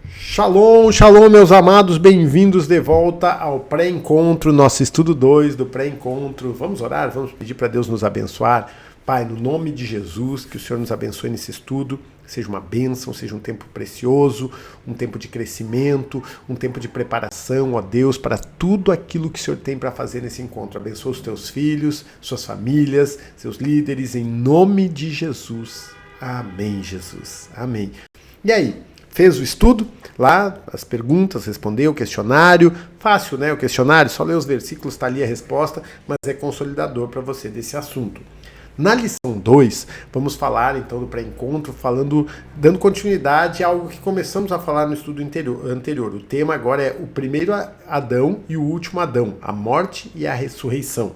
Shalom, shalom, meus amados, bem-vindos de volta ao pré-encontro, nosso estudo 2 do pré-encontro. Vamos orar, vamos pedir para Deus nos abençoar. Pai, no nome de Jesus, que o Senhor nos abençoe nesse estudo, seja uma bênção, seja um tempo precioso, um tempo de crescimento, um tempo de preparação, ó Deus, para tudo aquilo que o Senhor tem para fazer nesse encontro. Abençoa os teus filhos, suas famílias, seus líderes, em nome de Jesus. Amém, Jesus. Amém. E aí? Fez o estudo lá, as perguntas, respondeu o questionário. Fácil, né? O questionário, só ler os versículos, está ali a resposta, mas é consolidador para você desse assunto. Na lição 2, vamos falar então do pré-encontro, dando continuidade a algo que começamos a falar no estudo anterior. O tema agora é o primeiro Adão e o último Adão, a morte e a ressurreição.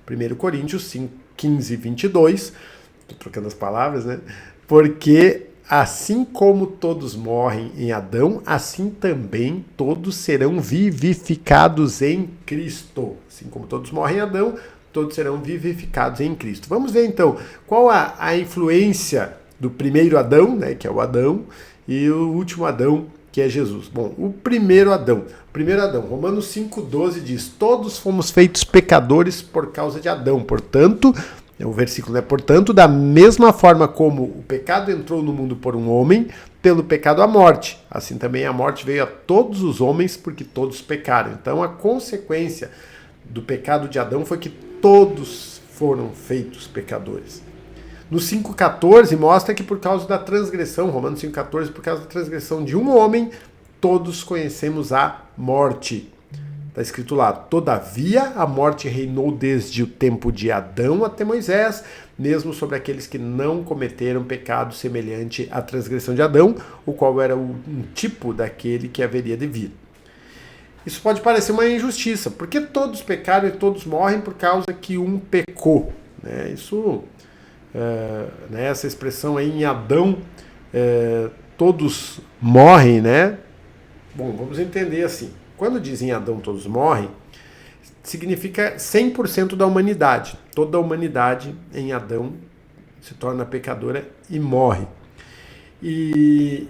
1 Coríntios 5, 15 e 22, estou trocando as palavras, né? Porque assim como todos morrem em Adão, assim também todos serão vivificados em Cristo. Assim como todos morrem em Adão, todos serão vivificados em Cristo. Vamos ver então qual a influência do primeiro Adão, né, que é o Adão, e o último Adão, que é Jesus. Bom, o primeiro Adão, Romanos 5,12 diz: todos fomos feitos pecadores por causa de Adão, portanto... O versículo é, portanto, da mesma forma como o pecado entrou no mundo por um homem, pelo pecado a morte. Assim também a morte veio a todos os homens, porque todos pecaram. Então a consequência do pecado de Adão foi que todos foram feitos pecadores. No 5,14 mostra que por causa da transgressão, Romanos 5,14, por causa da transgressão de um homem, todos conhecemos a morte. Está escrito lá: todavia a morte reinou desde o tempo de Adão até Moisés, mesmo sobre aqueles que não cometeram pecado semelhante à transgressão de Adão, o qual era um tipo daquele que haveria de vir. Isso pode parecer uma injustiça, porque todos pecaram e todos morrem por causa que um pecou. Essa expressão aí em Adão, todos morrem, né? Bom, vamos entender assim. Quando dizem Adão todos morrem, significa 100% da humanidade. Toda a humanidade em Adão se torna pecadora e morre. E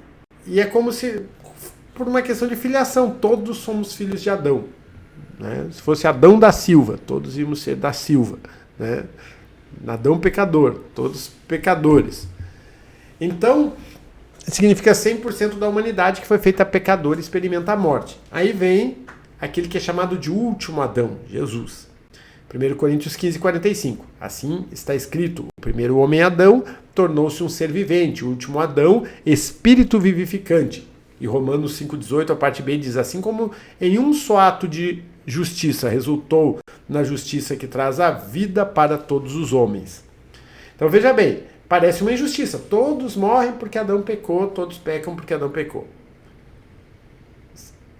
é como se, por uma questão de filiação, todos somos filhos de Adão. Né? Se fosse Adão da Silva, todos íamos ser da Silva. Né? Adão pecador, todos pecadores. Então... significa 100% da humanidade que foi feita pecadora e experimenta a morte. Aí vem aquele que é chamado de último Adão, Jesus. 1 Coríntios 15, 45. Assim está escrito: o primeiro homem Adão tornou-se um ser vivente, o último Adão, espírito vivificante. E Romanos 5,18, a parte B, diz: assim como em um só ato de justiça resultou na justiça que traz a vida para todos os homens. Então veja bem, parece uma injustiça. Todos morrem porque Adão pecou, todos pecam porque Adão pecou.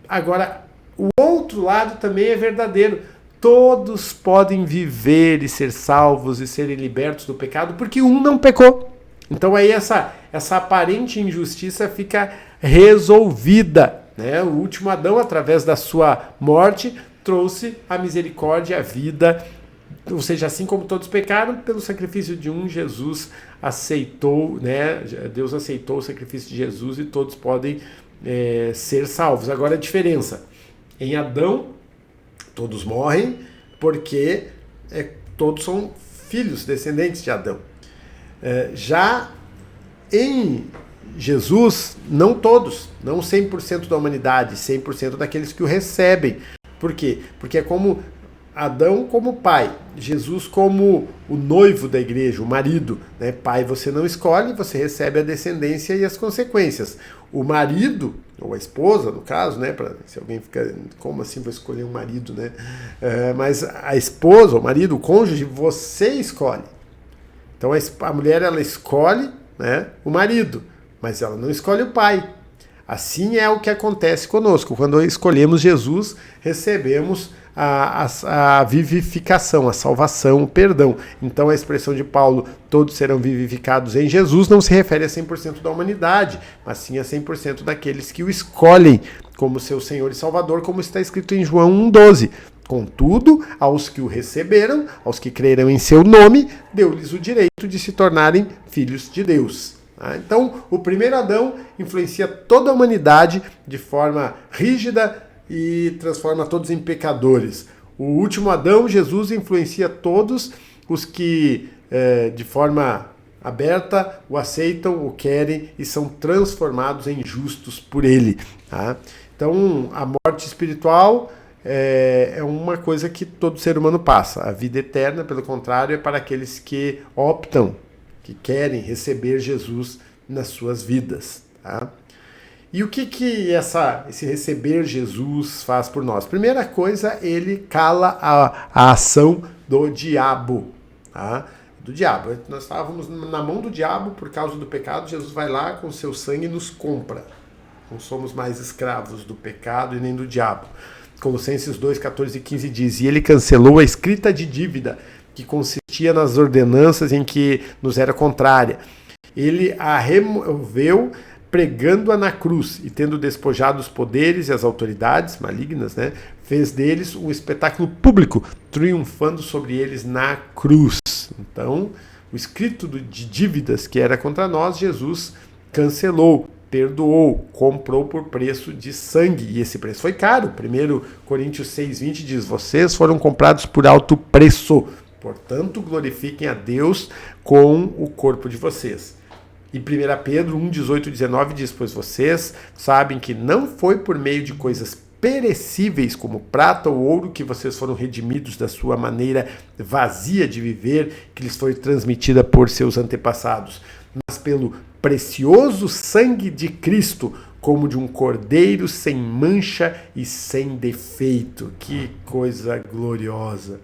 Agora, o outro lado também é verdadeiro. Todos podem viver e ser salvos e serem libertos do pecado porque um não pecou. Então aí essa aparente injustiça fica resolvida. Né? O último Adão, através da sua morte, trouxe a misericórdia, a vida. Ou seja, assim como todos pecaram, pelo sacrifício de um, Jesus aceitou, né? Deus aceitou o sacrifício de Jesus e todos podem ser salvos. Agora a diferença: em Adão, todos morrem porque todos são filhos, descendentes de Adão. Já em Jesus, não todos, não 100% da humanidade, 100% daqueles que o recebem. Por quê? Porque é como Adão como pai, Jesus como o noivo da igreja, o marido. Né? Pai você não escolhe, você recebe a descendência e as consequências. O marido, ou a esposa no caso, né? Se alguém fica, como assim vou escolher um marido? Né? Mas a esposa, o marido, o cônjuge, você escolhe. Então a mulher ela escolhe, né, o marido, mas ela não escolhe o pai. Assim é o que acontece conosco. Quando escolhemos Jesus, recebemos a vivificação, a salvação, o perdão. Então a expressão de Paulo, todos serão vivificados em Jesus, não se refere a 100% da humanidade, mas sim a 100% daqueles que o escolhem como seu Senhor e Salvador, como está escrito em João 1,12. Contudo, aos que o receberam, aos que creram em seu nome, deu-lhes o direito de se tornarem filhos de Deus. Tá? Então, o primeiro Adão influencia toda a humanidade de forma rígida e transforma todos em pecadores. O último Adão, Jesus, influencia todos os que, de forma aberta, o aceitam, o querem e são transformados em justos por ele. Tá? Então, a morte espiritual é uma coisa que todo ser humano passa. A vida eterna, pelo contrário, é para aqueles que optam, que querem receber Jesus nas suas vidas. Tá? E o que esse receber Jesus faz por nós? Primeira coisa, ele cala a ação do diabo. Tá? Do diabo. Nós estávamos na mão do diabo por causa do pecado. Jesus vai lá com seu sangue e nos compra. Não somos mais escravos do pecado e nem do diabo. Colossenses 2, 14 e 15 diz: e ele cancelou a escrita de dívida que consistia nas ordenanças em que nos era contrária. Ele a removeu pregando-a na cruz e tendo despojado os poderes e as autoridades malignas, né, fez deles um espetáculo público, triunfando sobre eles na cruz. Então, o escrito de dívidas que era contra nós, Jesus cancelou, perdoou, comprou por preço de sangue. E esse preço foi caro. 1 Coríntios 6,20 diz: vocês foram comprados por alto preço, portanto glorifiquem a Deus com o corpo de vocês. E 1 Pedro 1, 18 e 19 diz: pois vocês sabem que não foi por meio de coisas perecíveis como prata ou ouro que vocês foram redimidos da sua maneira vazia de viver que lhes foi transmitida por seus antepassados, mas pelo precioso sangue de Cristo, como de um cordeiro sem mancha e sem defeito. Que coisa gloriosa!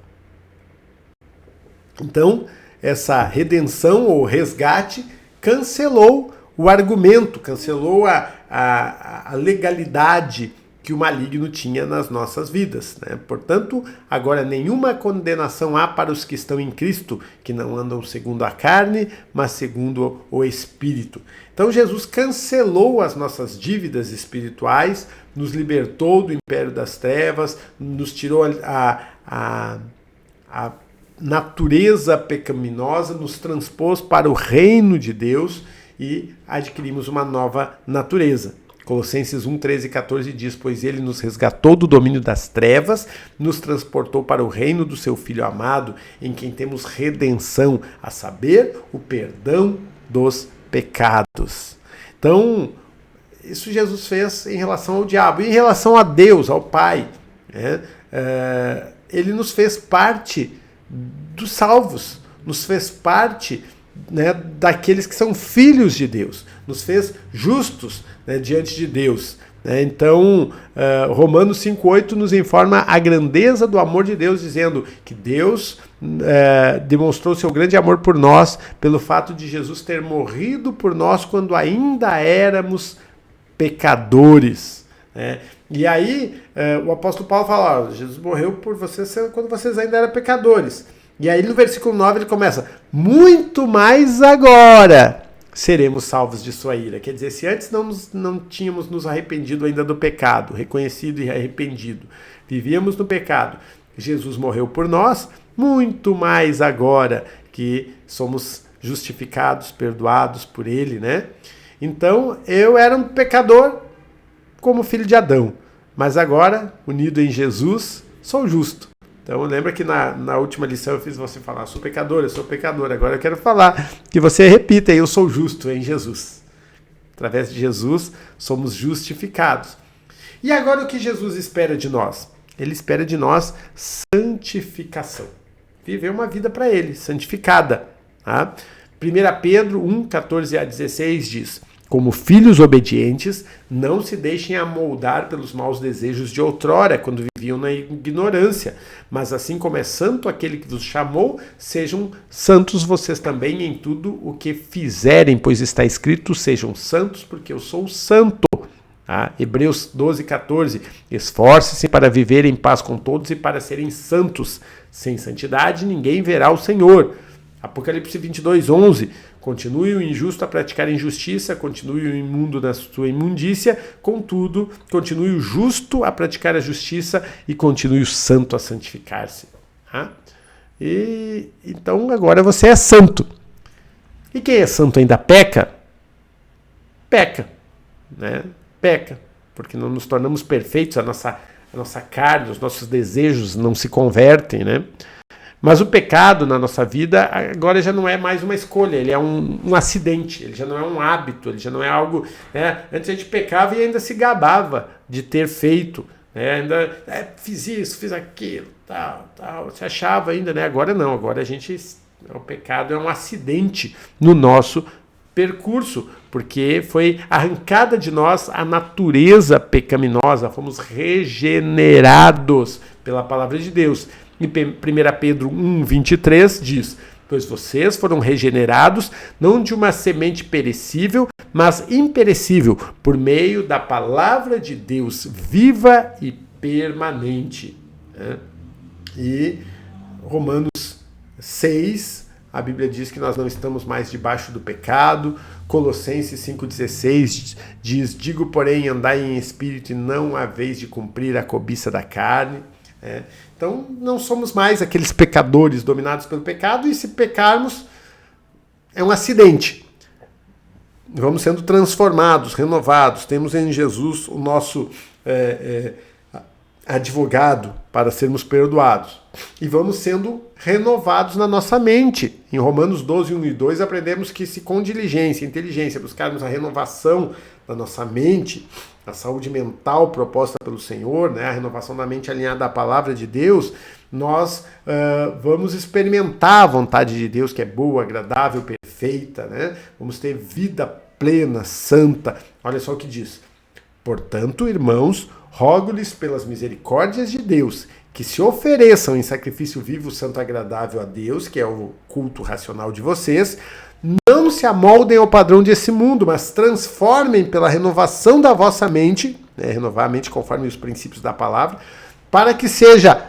Então, essa redenção ou resgate cancelou o argumento, cancelou a legalidade que o maligno tinha nas nossas vidas. Né? Portanto, agora nenhuma condenação há para os que estão em Cristo, que não andam segundo a carne, mas segundo o Espírito. Então Jesus cancelou as nossas dívidas espirituais, nos libertou do império das trevas, nos tirou a natureza pecaminosa, nos transpôs para o reino de Deus e adquirimos uma nova natureza. Colossenses 1, 13 e 14 diz: pois ele nos resgatou do domínio das trevas, nos transportou para o reino do seu Filho amado, em quem temos redenção, a saber, o perdão dos pecados. Então, isso Jesus fez em relação ao diabo. E em relação a Deus, ao Pai, né? Ele nos fez parte dos salvos, nos fez parte, né, daqueles que são filhos de Deus, nos fez justos, né, diante de Deus. Então, Romanos 5,8 nos informa a grandeza do amor de Deus, dizendo que Deus demonstrou seu grande amor por nós pelo fato de Jesus ter morrido por nós quando ainda éramos pecadores. Né? E aí, o apóstolo Paulo fala: Jesus morreu por vocês quando vocês ainda eram pecadores. E aí no versículo 9 ele começa: muito mais agora seremos salvos de sua ira. Quer dizer, se antes não tínhamos nos arrependido ainda do pecado, reconhecido e arrependido, vivíamos no pecado, Jesus morreu por nós, muito mais agora que somos justificados, perdoados por ele, né? Então, eu era um pecador como filho de Adão, mas agora, unido em Jesus, sou justo. Então lembra que na última lição eu fiz você falar: sou pecador, agora eu quero falar que você repita: eu sou justo em Jesus. Através de Jesus somos justificados. E agora o que Jesus espera de nós? Ele espera de nós santificação. Viver uma vida para ele, santificada. Tá? 1 Pedro 1, 14 a 16 diz: como filhos obedientes, não se deixem amoldar pelos maus desejos de outrora, quando viviam na ignorância. Mas assim como é santo aquele que vos chamou, sejam santos vocês também em tudo o que fizerem, pois está escrito: sejam santos, porque eu sou santo. Hebreus 12, 14. Esforce-se para viver em paz com todos e para serem santos. Sem santidade ninguém verá o Senhor. Apocalipse 22, 11. Continue o injusto a praticar injustiça, continue o imundo na sua imundícia, contudo, continue o justo a praticar a justiça e continue o santo a santificar-se. E então agora você é santo. E quem é santo ainda peca? peca, né? Peca, porque não nos tornamos perfeitos, a nossa carne, os nossos desejos não se convertem, né? Mas o pecado na nossa vida agora já não é mais uma escolha, ele é um acidente, ele já não é um hábito, ele já não é algo... Né? Antes a gente pecava e ainda se gabava de ter feito, né? Ainda fiz isso, fiz aquilo, tal, se achava ainda, né? Agora não, agora o pecado é um acidente no nosso percurso, porque foi arrancada de nós a natureza pecaminosa, fomos regenerados pela palavra de Deus. Em 1 Pedro 1,23 diz: pois vocês foram regenerados não de uma semente perecível, mas imperecível, por meio da palavra de Deus viva e permanente. E Romanos 6, a Bíblia diz que nós não estamos mais debaixo do pecado. Colossenses 5,16 diz: digo, porém, andai em espírito e não haveis de cumprir a cobiça da carne. Então, não somos mais aqueles pecadores dominados pelo pecado, e se pecarmos, é um acidente. Vamos sendo transformados, renovados. Temos em Jesus o nosso advogado para sermos perdoados. E vamos sendo renovados na nossa mente. Em Romanos 12, 1 e 2, aprendemos que se com diligência e inteligência buscarmos a renovação da nossa mente, a saúde mental proposta pelo Senhor, né, a renovação da mente alinhada à palavra de Deus, nós vamos experimentar a vontade de Deus, que é boa, agradável, perfeita, né? Vamos ter vida plena, santa. Olha só o que diz: portanto, irmãos, rogo-lhes pelas misericórdias de Deus que se ofereçam em sacrifício vivo, santo, agradável a Deus, que é o culto racional de vocês. Não se amoldem ao padrão desse mundo, mas transformem pela renovação da vossa mente, né, renovar a mente conforme os princípios da palavra, para que sejam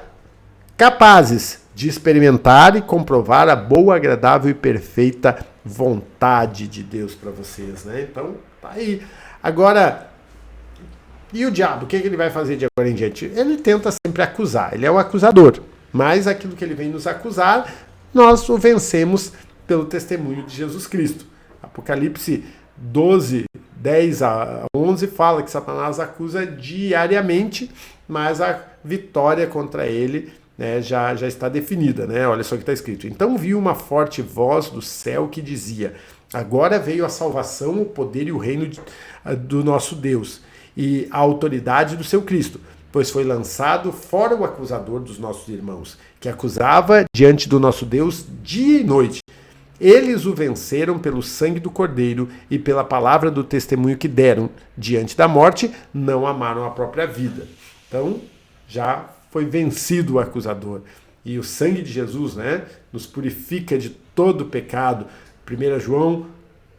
capazes de experimentar e comprovar a boa, agradável e perfeita vontade de Deus para vocês, né? Então, tá aí. Agora, e o diabo, o que ele vai fazer de agora em diante? Ele tenta sempre acusar, ele é o acusador, mas aquilo que ele vem nos acusar, nós o vencemos pelo testemunho de Jesus Cristo. Apocalipse 12, 10 a 11 fala que Satanás acusa diariamente, mas a vitória contra ele, né, já está definida, né? Olha só o que está escrito: então vi uma forte voz do céu que dizia: agora veio a salvação, o poder e o reino do nosso Deus e a autoridade do seu Cristo, pois foi lançado fora o acusador dos nossos irmãos, que acusava diante do nosso Deus dia e noite. Eles o venceram pelo sangue do Cordeiro e pela palavra do testemunho que deram. Diante da morte, não amaram a própria vida. Então, já foi vencido o acusador. E o sangue de Jesus, né, nos purifica de todo pecado. 1 João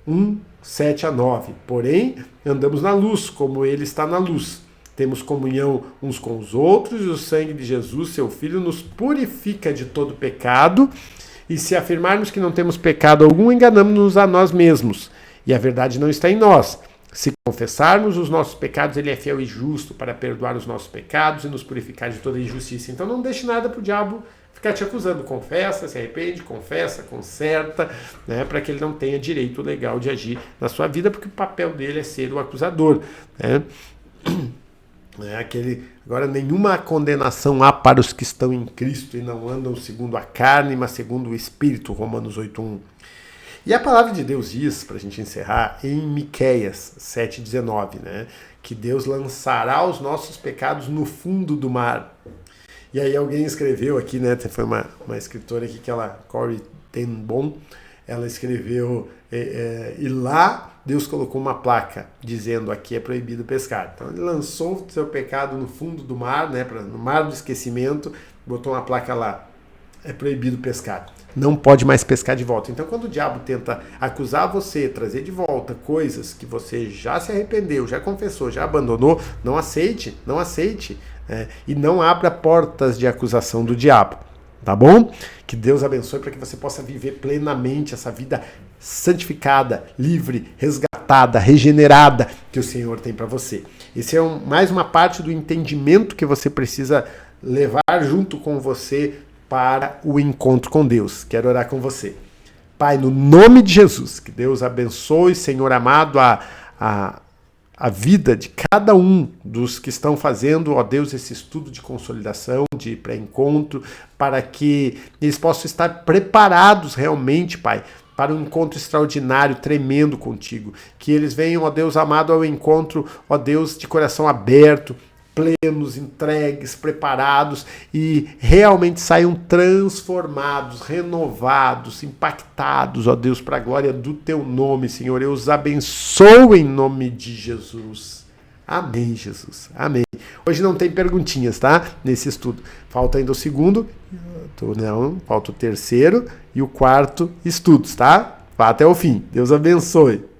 1, 7 a 9. Porém, andamos na luz, como ele está na luz. Temos comunhão uns com os outros, e o sangue de Jesus, seu Filho, nos purifica de todo pecado. E se afirmarmos que não temos pecado algum, enganamos-nos a nós mesmos, e a verdade não está em nós. Se confessarmos os nossos pecados, ele é fiel e justo para perdoar os nossos pecados e nos purificar de toda injustiça. Então não deixe nada para o diabo ficar te acusando. Confessa, se arrepende, confessa, conserta, né, para que ele não tenha direito legal de agir na sua vida, porque o papel dele é ser o acusador, né? Agora, nenhuma condenação há para os que estão em Cristo e não andam segundo a carne, mas segundo o Espírito, Romanos 8:1. E a palavra de Deus diz, para a gente encerrar, em Miqueias 7:19, né, que Deus lançará os nossos pecados no fundo do mar. E aí alguém escreveu aqui, né, foi uma escritora aqui, que ela, Corrie ten Boom, ela escreveu, e lá Deus colocou uma placa dizendo: aqui é proibido pescar. Então ele lançou o seu pecado no fundo do mar, né, no mar do esquecimento, botou uma placa lá: é proibido pescar. Não pode mais pescar de volta. Então quando o diabo tenta acusar você, trazer de volta coisas que você já se arrependeu, já confessou, já abandonou, não aceite, e não abra portas de acusação do diabo. Tá bom? Que Deus abençoe para que você possa viver plenamente essa vida santificada, livre, resgatada, regenerada que o Senhor tem para você. Esse é mais uma parte do entendimento que você precisa levar junto com você para o encontro com Deus. Quero orar com você. Pai, no nome de Jesus, que Deus abençoe, Senhor amado, a a vida de cada um dos que estão fazendo, ó Deus, esse estudo de consolidação, de pré-encontro, para que eles possam estar preparados realmente, Pai, para um encontro extraordinário, tremendo contigo. Que eles venham, ó Deus amado, ao encontro, ó Deus, de coração aberto, plenos, entregues, preparados e realmente saiam transformados, renovados, impactados, ó Deus, para a glória do teu nome, Senhor. Eu os abençoo em nome de Jesus. Amém, Jesus. Amém. Hoje não tem perguntinhas, tá? Nesse estudo. Falta ainda o segundo, não, falta o terceiro e o quarto estudos, tá? Vá até o fim. Deus abençoe.